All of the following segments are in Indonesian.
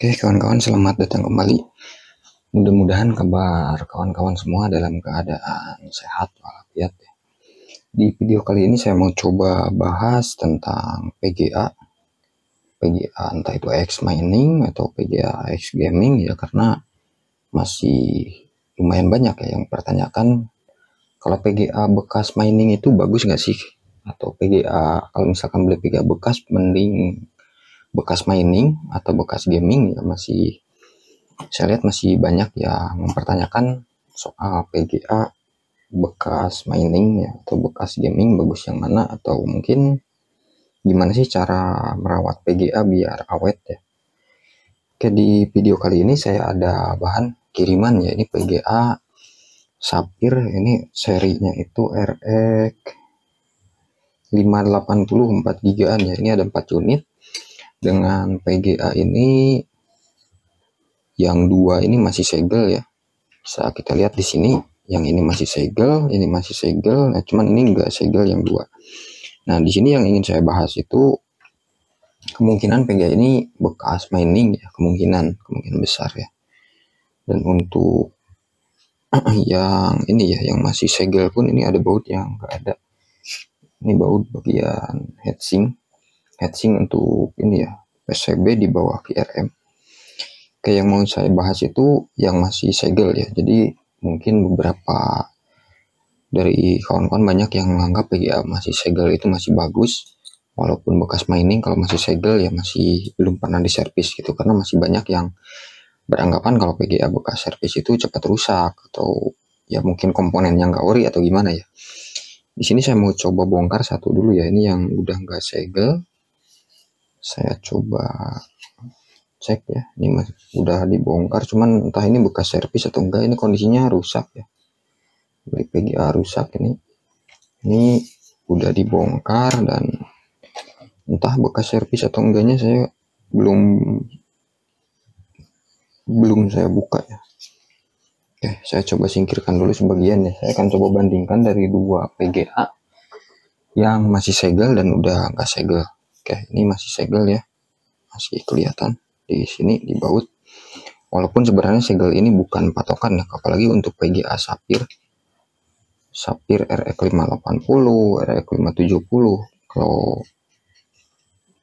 Oke kawan-kawan, selamat datang kembali. Mudah-mudahan kabar kawan-kawan semua dalam keadaan sehat walafiat. Di video kali ini saya mau coba bahas tentang PGA entah itu X mining atau PGA X gaming ya, karena masih lumayan banyak ya yang pertanyakan kalau PGA bekas mining itu bagus nggak sih, atau PGA kalau misalkan beli PGA bekas mending bekas mining atau bekas gaming ya. Saya lihat masih banyak yang mempertanyakan soal PGA bekas mining ya atau bekas gaming bagus yang mana, atau mungkin gimana sih cara merawat PGA biar awet ya. Oke, di video kali ini saya ada bahan kiriman ya, ini PGA Sapphire, ini serinya itu RX 580 4 GB ya. Ini ada 4 unit dengan PGA ini. Yang dua ini masih segel ya, bisa kita lihat di sini. Yang ini masih segel, ini masih segel. Nah, cuman ini enggak segel yang dua. Nah, di sini yang ingin saya bahas itu kemungkinan PGA ini bekas mining ya, kemungkinan besar ya. Dan untuk yang ini ya, yang masih segel pun ini ada baut yang enggak ada. Ini baut bagian heatsink untuk ini ya, PCB di bawah VRM. Oke, yang mau saya bahas itu yang masih segel ya. Jadi mungkin beberapa dari kawan-kawan banyak yang menganggap PGA masih segel itu masih bagus, walaupun bekas mining kalau masih segel ya masih belum pernah diservis gitu, karena masih banyak yang beranggapan kalau PGA bekas servis itu cepat rusak atau ya mungkin komponen yang nggak ori atau gimana ya. Di sini saya mau coba bongkar satu dulu ya. Ini yang udah nggak segel, saya coba cek ya. Ini udah dibongkar, cuman entah ini bekas servis atau enggak. Ini kondisinya rusak ya, beli PGA rusak. Ini udah dibongkar dan entah bekas servis atau enggaknya saya belum saya buka ya. Oke, saya coba singkirkan dulu sebagian ya. Saya akan coba bandingkan dari dua PGA yang masih segel dan udah nggak segel. Oke, ini masih segel ya, masih kelihatan di sini di baut. Walaupun sebenarnya segel ini bukan patokan ya, apalagi untuk PGA Sapphire RX 580, RX 570. Kalau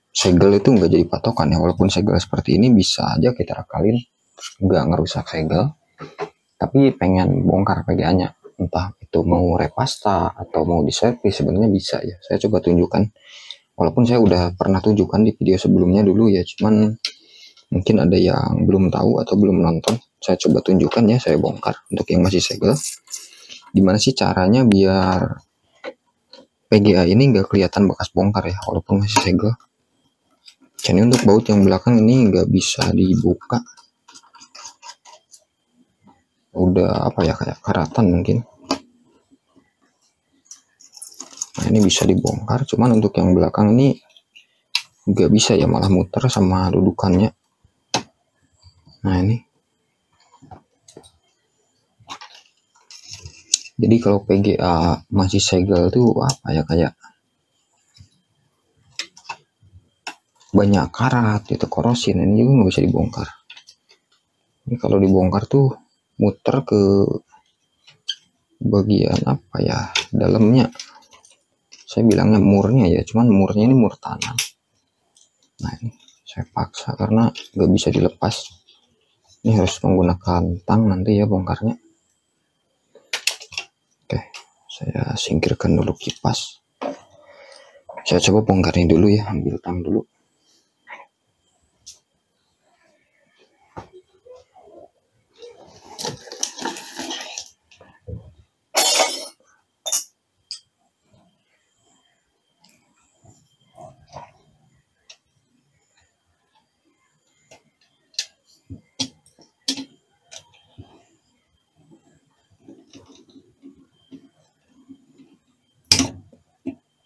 segel itu nggak jadi patokan ya, walaupun segel seperti ini bisa aja kita akalin nggak ngerusak segel, tapi pengen bongkar PGA-nya, entah itu mau repasta atau mau diservis sebenarnya bisa ya. Saya coba tunjukkan, walaupun saya udah pernah tunjukkan di video sebelumnya dulu ya, cuman mungkin ada yang belum tahu atau belum nonton. Saya coba tunjukkan ya, saya bongkar untuk yang masih segel. Gimana sih caranya biar PGA ini nggak kelihatan bekas bongkar ya, walaupun masih segel. Jadi untuk baut yang belakang ini nggak bisa dibuka, udah apa ya, kayak karatan mungkin. Nah, ini bisa dibongkar, cuman untuk yang belakang ini nggak bisa ya, malah muter sama dudukannya. Nah, ini jadi kalau PGA masih segel tuh apa ya, kayak banyak karat itu, korosin. Ini juga nggak bisa dibongkar. Ini kalau dibongkar tuh muter ke bagian apa ya, dalamnya. Saya bilangnya murnya ya, cuman murnya ini mur tanah. Nah, ini saya paksa karena nggak bisa dilepas. Ini harus menggunakan tang nanti ya bongkarnya. Oke, saya singkirkan dulu kipas. Saya coba bongkarnya dulu ya, ambil tang dulu.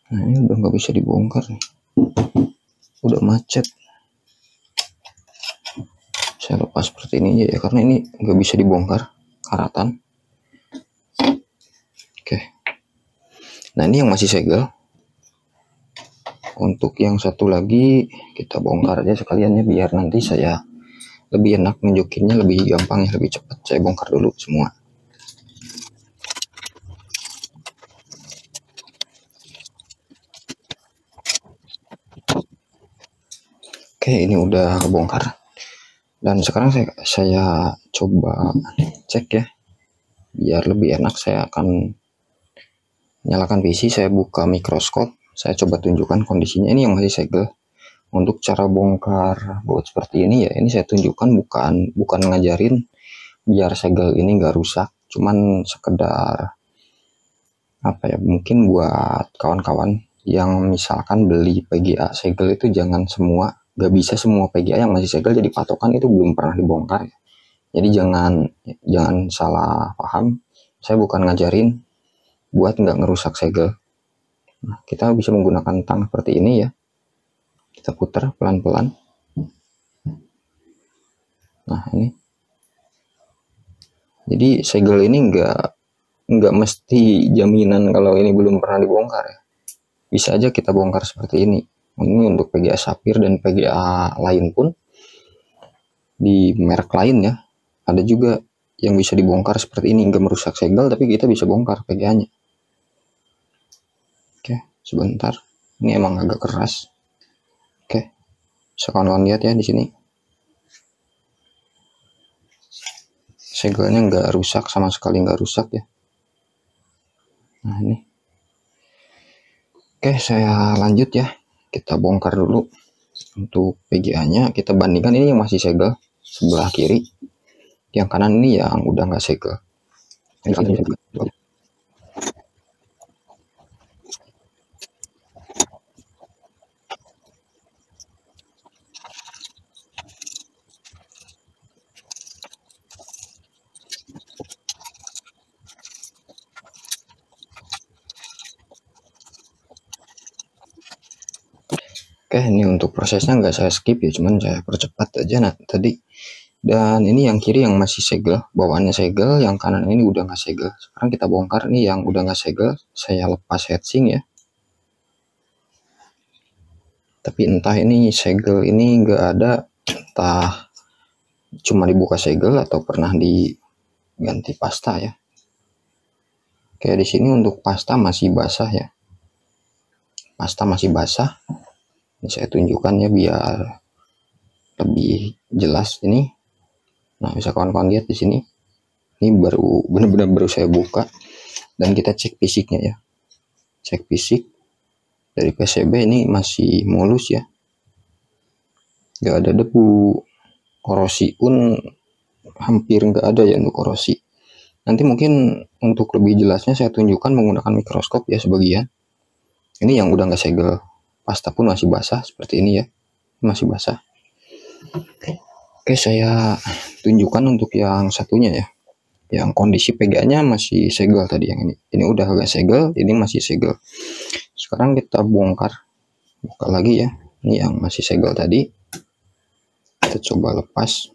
Nah, ini udah nggak bisa dibongkar nih, udah macet. Saya lepas seperti ini aja ya, karena ini nggak bisa dibongkar, karatan. Oke, nah ini yang masih segel. Untuk yang satu lagi kita bongkar aja sekalian ya, biar nanti saya lebih enak nunjukinnya, lebih gampang ya, lebih cepat. Saya bongkar dulu semua. Oke, ini udah kebongkar. Dan sekarang saya coba cek ya, biar lebih enak. Saya akan nyalakan PC, saya buka mikroskop, saya coba tunjukkan kondisinya. Ini yang masih segel. Untuk cara bongkar baut seperti ini ya, ini saya tunjukkan bukan ngajarin biar segel ini nggak rusak, cuman sekedar apa ya, mungkin buat kawan-kawan yang misalkan beli PGA segel itu jangan semua, nggak bisa semua PGA yang masih segel jadi patokan, itu belum pernah dibongkar ya. Jadi jangan salah paham, saya bukan ngajarin buat nggak ngerusak segel. Nah, kita bisa menggunakan tang seperti ini ya, kita putar pelan-pelan. Nah ini, jadi segel ini nggak mesti jaminan kalau ini belum pernah dibongkar ya. Bisa aja kita bongkar seperti ini. Ini untuk PGA Sapphire dan PGA lain pun di merek lain ya, ada juga yang bisa dibongkar seperti ini, nggak merusak segel tapi kita bisa bongkar PGA-nya. Oke, sebentar. Ini emang agak keras. Oke, bisa kawan-kawan lihat ya di sini. Segelnya nggak rusak, sama sekali nggak rusak ya. Nah ini. Oke, saya lanjut ya. Kita bongkar dulu. Untuk PGA-nya kita bandingkan, ini yang masih segel sebelah kiri. Yang kanan ini yang udah nggak segel. Oke, ini untuk prosesnya nggak saya skip ya, cuman saya percepat aja nah tadi. Dan ini yang kiri yang masih segel, bawaannya segel, yang kanan ini udah nggak segel. Sekarang kita bongkar nih yang udah nggak segel, saya lepas heatsink ya. Tapi entah ini segel ini nggak ada, entah cuma dibuka segel atau pernah diganti pasta ya. Kayak di sini untuk pasta masih basah ya. Pasta masih basah. Ini saya tunjukkan ya biar lebih jelas ini. Nah, bisa kawan-kawan lihat di sini. Ini benar-benar baru saya buka dan kita cek fisiknya ya. Cek fisik dari PCB ini masih mulus ya. Nggak ada debu. Korosi pun hampir nggak ada ya untuk korosi. Nanti mungkin untuk lebih jelasnya saya tunjukkan menggunakan mikroskop ya sebagian. Ini yang udah nggak segel. Pasta pun masih basah seperti ini ya, masih basah. Oke, saya tunjukkan untuk yang satunya ya, yang kondisi PGA-nya masih segel tadi. Yang ini udah agak segel, ini masih segel. Sekarang kita bongkar, buka lagi ya. Ini yang masih segel tadi, kita coba lepas.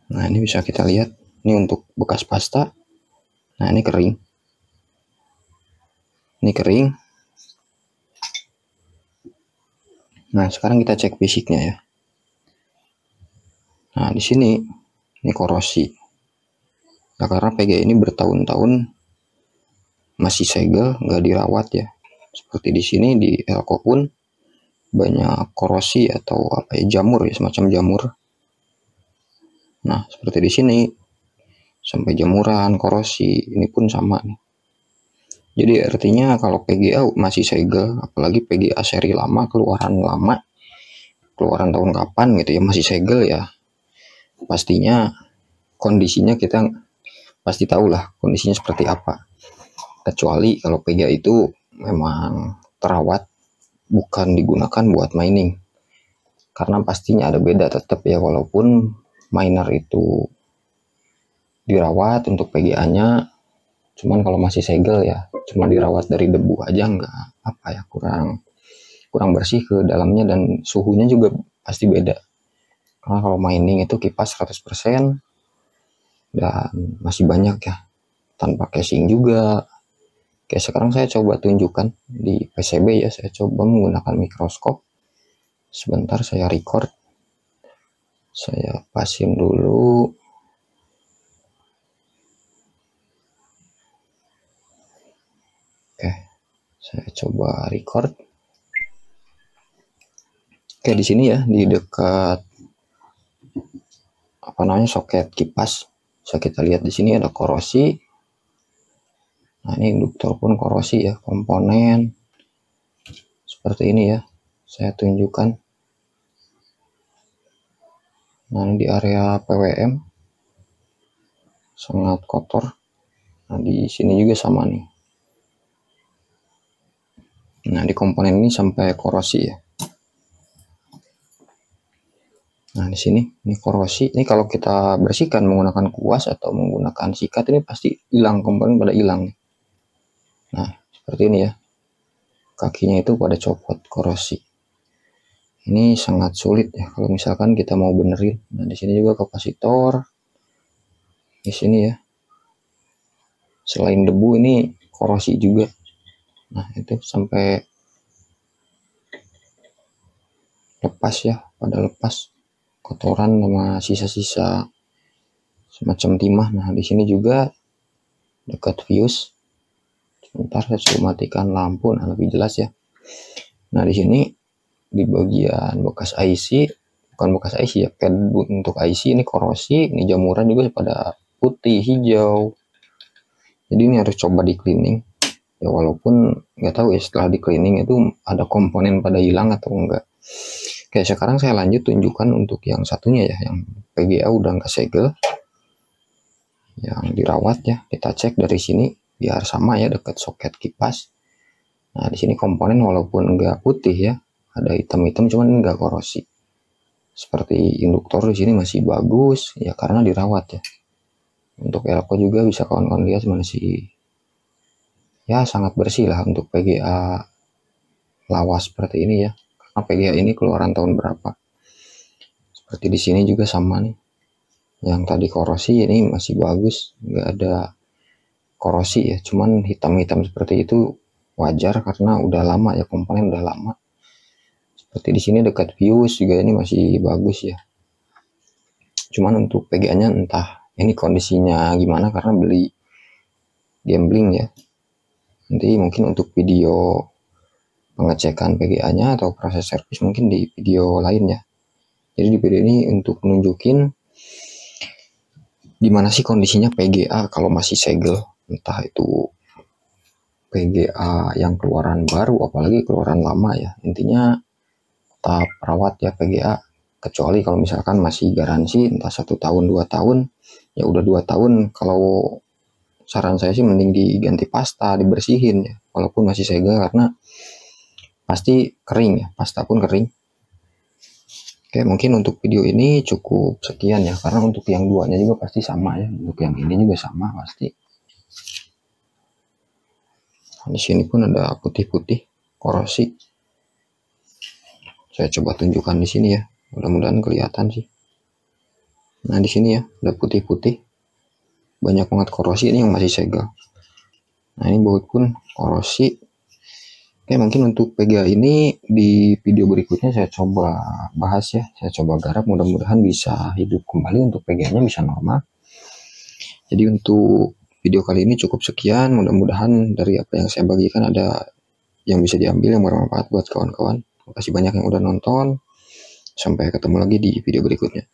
Nah ini bisa kita lihat, ini untuk bekas pasta. Nah ini kering, ini kering. Nah, sekarang kita cek fisiknya ya. Nah, di sini ini korosi. Nah, karena PGA ini bertahun-tahun masih segel, nggak dirawat ya. Seperti di sini di elko pun banyak korosi atau apa ya, jamur ya, semacam jamur. Nah, seperti di sini sampai jamuran, korosi, ini pun sama nih. Jadi artinya kalau PGA masih segel, apalagi PGA seri lama, keluaran tahun kapan gitu ya, masih segel ya, pastinya kondisinya kita pasti tahu lah kondisinya seperti apa. Kecuali kalau PGA itu memang terawat, bukan digunakan buat mining, karena pastinya ada beda tetap ya, walaupun miner itu dirawat untuk PGA-nya. Cuman kalau masih segel ya cuma dirawat dari debu aja, nggak apa ya, kurang bersih ke dalamnya, dan suhunya juga pasti beda. Karena kalau mining itu kipas 100% dan masih banyak ya, tanpa casing juga. Kayak sekarang saya coba tunjukkan di PCB ya, saya coba menggunakan mikroskop. Sebentar saya record. Saya pasin dulu. Oke, saya coba record. Oke, di sini ya, di dekat soket kipas. Bisa kita lihat di sini ada korosi. Nah, ini induktor pun korosi ya, komponen seperti ini ya. Saya tunjukkan. Nah, ini di area PWM sangat kotor. Nah, di sini juga sama nih. Nah, di komponen ini sampai korosi ya. Nah, di sini ini korosi. Ini kalau kita bersihkan menggunakan kuas atau menggunakan sikat, ini pasti hilang, komponen pada hilang. Nah, seperti ini ya. Kakinya itu pada copot, korosi. Ini sangat sulit ya kalau misalkan kita mau benerin. Nah, di sini juga kapasitor. Di sini ya. Selain debu ini korosi juga. Nah, itu sampai lepas ya, pada lepas. Kotoran sama sisa-sisa semacam timah. Nah, di sini juga dekat fuse. Sebentar saya coba matikan lampu, nah lebih jelas ya. Nah, di sini di bagian bekas IC, bukan bekas IC ya, pad untuk IC ini korosi, ini jamuran juga pada putih, hijau. Jadi ini harus coba di cleaning. Ya walaupun nggak tahu ya setelah di cleaning itu ada komponen pada hilang atau enggak. Oke, sekarang saya lanjut tunjukkan untuk yang satunya ya, yang PGA udah nggak segel, yang dirawat ya. Kita cek dari sini biar sama ya dekat soket kipas. Nah, di sini komponen walaupun enggak putih ya, ada hitam-hitam cuman enggak korosi. Seperti induktor di sini masih bagus ya karena dirawat ya. Untuk elko juga bisa kawan-kawan lihat masih ya sangat bersih lah untuk PGA lawas seperti ini ya. Karena PGA ini keluaran tahun berapa. Seperti di sini juga sama nih. Yang tadi korosi ini masih bagus, nggak ada korosi ya. Cuman hitam-hitam seperti itu wajar karena udah lama ya, komponen udah lama. Seperti di sini dekat fuse juga ini masih bagus ya. Cuman untuk PGA-nya entah ini kondisinya gimana karena beli gambling ya. Nanti mungkin untuk video pengecekan PGA-nya atau proses servis mungkin di video lain ya. Jadi di video ini untuk nunjukin gimana sih kondisinya PGA kalau masih segel, entah itu PGA yang keluaran baru apalagi keluaran lama ya. Intinya tetap rawat ya PGA, kecuali kalau misalkan masih garansi entah 1 tahun 2 tahun ya udah 2 tahun. Kalau saran saya sih mending diganti pasta, dibersihin ya walaupun masih segel karena pasti kering ya, pasta pun kering. Oke, mungkin untuk video ini cukup sekian ya, karena untuk yang duanya juga pasti sama ya, untuk yang ini juga sama pasti. Di sini pun ada putih-putih korosi. Saya coba tunjukkan di sini ya, mudah-mudahan kelihatan sih. Nah, di sini ya ada putih-putih, banyak banget korosi ini yang masih segel. Nah, ini baut pun korosi. Oke, mungkin untuk PGA ini di video berikutnya saya coba bahas ya, saya coba garap, mudah-mudahan bisa hidup kembali untuk PGA-nya bisa normal. Jadi untuk video kali ini cukup sekian, mudah-mudahan dari apa yang saya bagikan ada yang bisa diambil yang bermanfaat buat kawan-kawan. Terima kasih banyak yang udah nonton, sampai ketemu lagi di video berikutnya.